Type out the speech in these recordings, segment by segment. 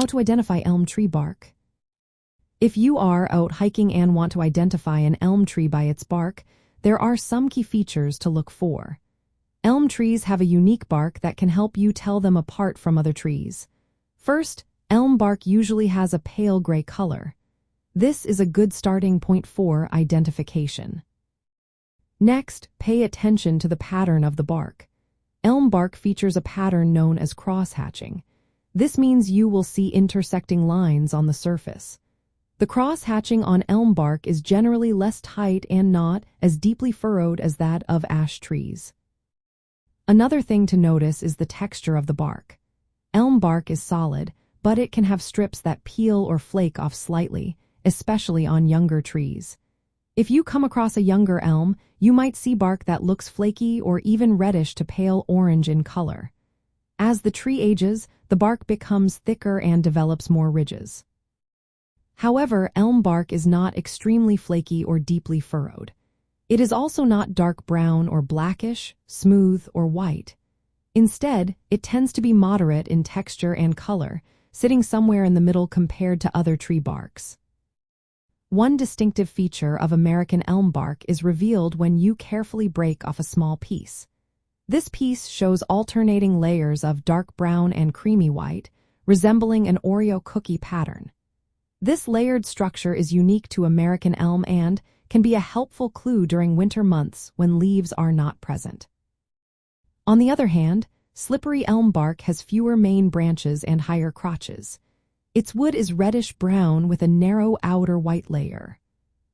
How to identify elm tree bark. If you are out hiking and want to identify an elm tree by its bark, there are some key features to look for. Elm trees have a unique bark that can help you tell them apart from other trees. First, elm bark usually has a pale gray color. This is a good starting point for identification. Next, pay attention to the pattern of the bark. Elm bark features a pattern known as cross-hatching. This means you will see intersecting lines on the surface. The cross-hatching on elm bark is generally less tight and not as deeply furrowed as that of ash trees. Another thing to notice is the texture of the bark. Elm bark is solid, but it can have strips that peel or flake off slightly, especially on younger trees. If you come across a younger elm, you might see bark that looks flaky or even reddish to pale orange in color. As the tree ages, the bark becomes thicker and develops more ridges. However, elm bark is not extremely flaky or deeply furrowed. It is also not dark brown or blackish, smooth, or white. Instead, it tends to be moderate in texture and color, sitting somewhere in the middle compared to other tree barks. One distinctive feature of American elm bark is revealed when you carefully break off a small piece. This piece shows alternating layers of dark brown and creamy white, resembling an Oreo cookie pattern. This layered structure is unique to American elm and can be a helpful clue during winter months when leaves are not present. On the other hand, slippery elm bark has fewer main branches and higher crotches. Its wood is reddish-brown with a narrow outer white layer.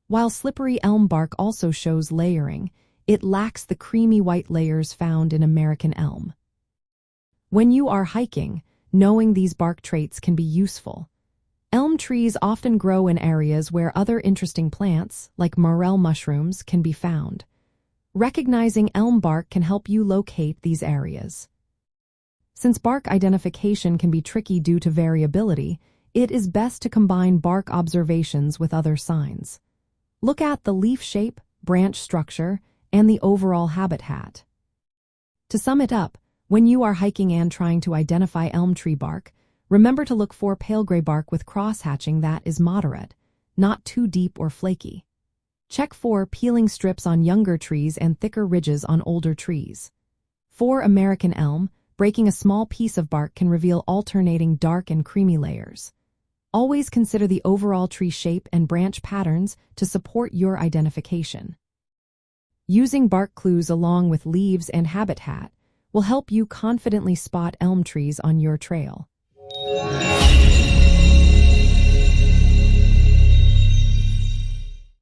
While slippery elm bark also shows layering, it lacks the creamy white layers found in American elm. When you are hiking, knowing these bark traits can be useful. Elm trees often grow in areas where other interesting plants, like morel mushrooms, can be found. Recognizing elm bark can help you locate these areas. Since bark identification can be tricky due to variability, it is best to combine bark observations with other signs. Look at the leaf shape, branch structure, and the overall habitat. To sum it up, when you are hiking and trying to identify elm tree bark, remember to look for pale gray bark with cross-hatching that is moderate, not too deep or flaky. Check for peeling strips on younger trees and thicker ridges on older trees. For American elm, breaking a small piece of bark can reveal alternating dark and creamy layers. Always consider the overall tree shape and branch patterns to support your identification. Using bark clues along with leaves and habitat will help you confidently spot elm trees on your trail.